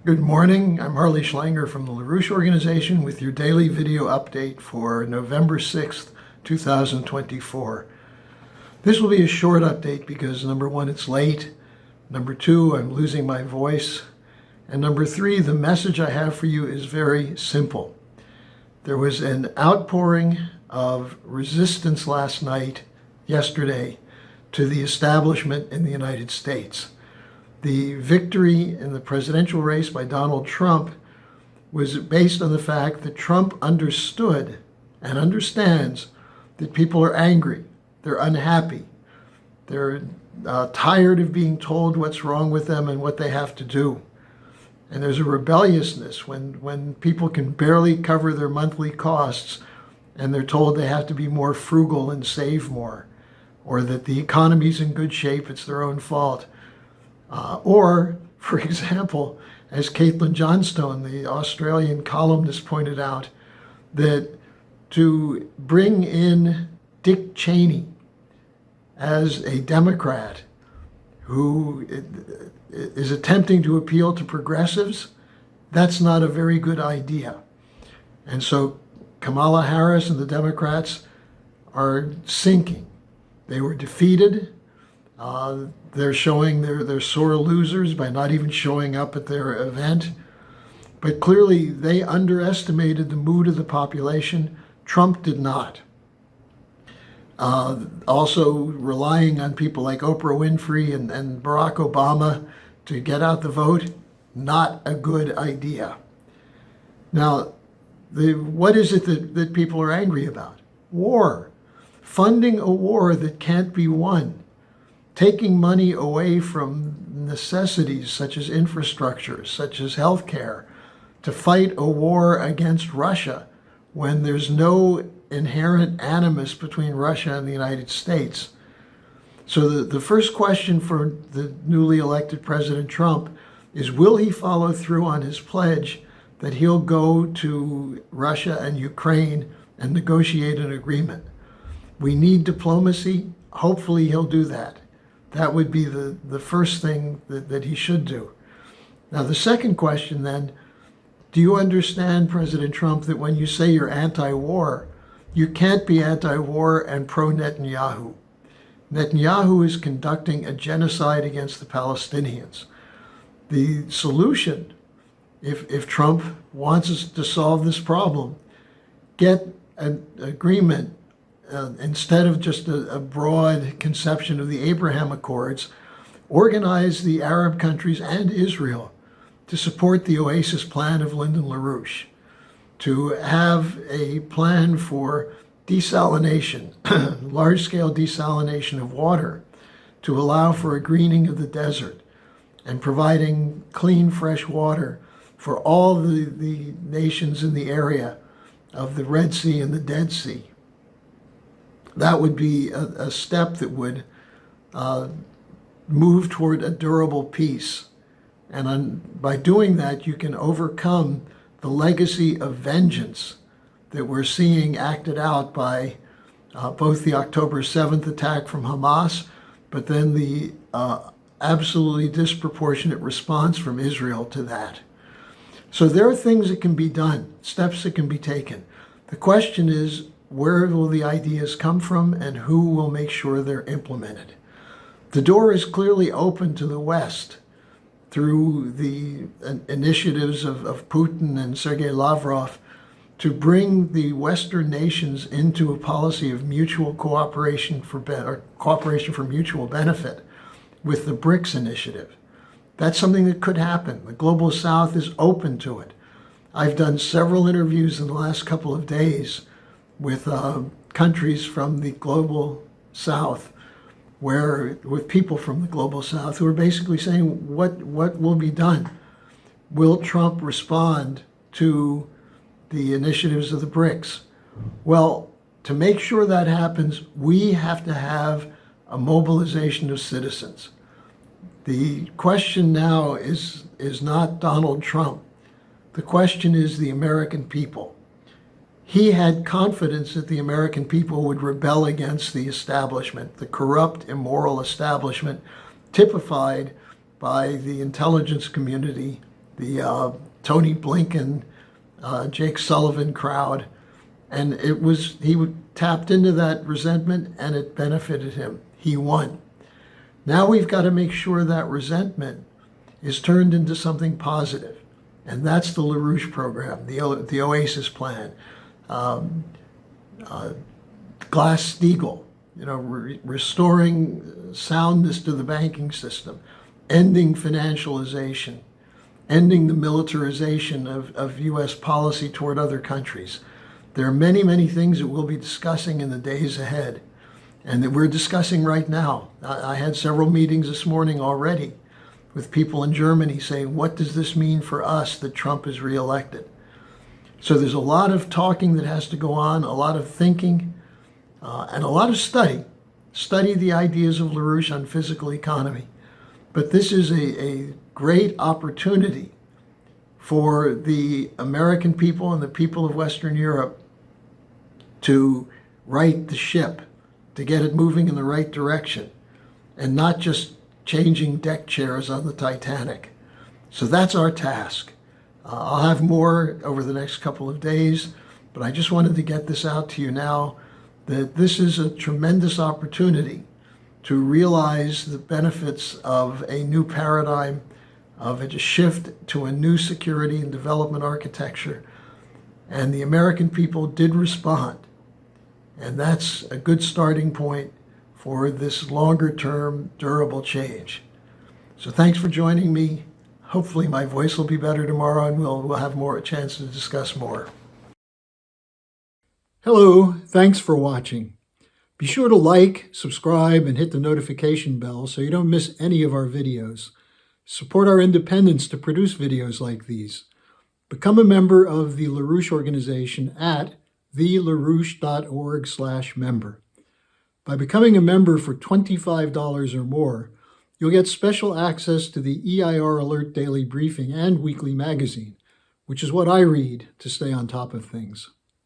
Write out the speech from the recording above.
Good morning. I'm Harley Schlanger from the LaRouche organization with your daily video update for November 6th, 2024. This will be a short update because number one, it's late. Number two, I'm losing my voice. And number three, the message I have for you is very simple. There was an outpouring of resistance yesterday, to the establishment in the United States. The victory in the presidential race by Donald Trump was based on the fact that Trump understood and understands that people are angry, they're unhappy, they're tired of being told what's wrong with them and what they have to do. And there's a rebelliousness when people can barely cover their monthly costs and they're told they have to be more frugal and save more, or that the economy's in good shape, it's their own fault. Or, for example, as Caitlin Johnstone, the Australian columnist, pointed out, that to bring in Dick Cheney as a Democrat who is attempting to appeal to progressives, that's not a very good idea. And so Kamala Harris and the Democrats are sinking. They were defeated. They're showing they're sore losers by not even showing up at their event. But clearly they underestimated the mood of the population. Trump did not. Also relying on people like Oprah Winfrey and Barack Obama to get out the vote, not a good idea. Now, what is it that people are angry about? War. Funding a war that can't be won. Taking money away from necessities such as infrastructure, such as healthcare, to fight a war against Russia when there's no inherent animus between Russia and the United States. So the first question for the newly elected President Trump is, will he follow through on his pledge that he'll go to Russia and Ukraine and negotiate an agreement? We need diplomacy. Hopefully he'll do that. That would be the first thing that he should do. Now, the second question then, do you understand, President Trump, that when you say you're anti-war, you can't be anti-war and pro-Netanyahu? Netanyahu is conducting a genocide against the Palestinians. The solution, if Trump wants us to solve this problem, get an agreement instead of just a broad conception of the Abraham Accords, organize the Arab countries and Israel to support the Oasis plan of Lyndon LaRouche, to have a plan for desalination, large-scale desalination of water, to allow for a greening of the desert and providing clean, fresh water for all the nations in the area of the Red Sea and the Dead Sea. That would be a step that would move toward a durable peace. And by doing that, you can overcome the legacy of vengeance that we're seeing acted out by both the October 7th attack from Hamas, but then the absolutely disproportionate response from Israel to that. So there are things that can be done, steps that can be taken. The question is, where will the ideas come from and who will make sure they're implemented? The door is clearly open to the West through the initiatives of Putin and Sergei Lavrov to bring the Western nations into a policy of mutual cooperation for mutual benefit with the BRICS initiative. That's something that could happen. The Global South is open to it. I've done several interviews in the last couple of days with countries from the Global South, with people from the Global South who are basically saying, what will be done? Will Trump respond to the initiatives of the BRICS? Well, to make sure that happens, we have to have a mobilization of citizens. The question now is not Donald Trump. The question is the American people. He had confidence that the American people would rebel against the establishment, the corrupt, immoral establishment typified by the intelligence community the Tony Blinken, Jake Sullivan crowd. And he tapped into that resentment and it benefited him. He won. Now we've got to make sure that resentment is turned into something positive. And that's the LaRouche program, the Oasis plan, Glass-Steagall, restoring soundness to the banking system, ending financialization, ending the militarization of U.S. policy toward other countries. There are many, many things that we'll be discussing in the days ahead and that we're discussing right now. I had several meetings this morning already with people in Germany saying, what does this mean for us that Trump is reelected? So there's a lot of talking that has to go on, a lot of thinking, and a lot of study. Study the ideas of LaRouche on physical economy. But this is a great opportunity for the American people and the people of Western Europe to right the ship, to get it moving in the right direction, and not just changing deck chairs on the Titanic. So that's our task. I'll have more over the next couple of days, but I just wanted to get this out to you now, that this is a tremendous opportunity to realize the benefits of a new paradigm, of a shift to a new security and development architecture. And the American people did respond. And that's a good starting point for this longer term durable change. So thanks for joining me. Hopefully my voice will be better tomorrow and we'll have more chance to discuss more. Hello, thanks for watching. Be sure to like, subscribe, and hit the notification bell so you don't miss any of our videos. Support our independence to produce videos like these. Become a member of the LaRouche organization at thelarouche.org/member. By becoming a member for $25 or more, you'll get special access to the EIR Alert Daily Briefing and Weekly Magazine, which is what I read to stay on top of things.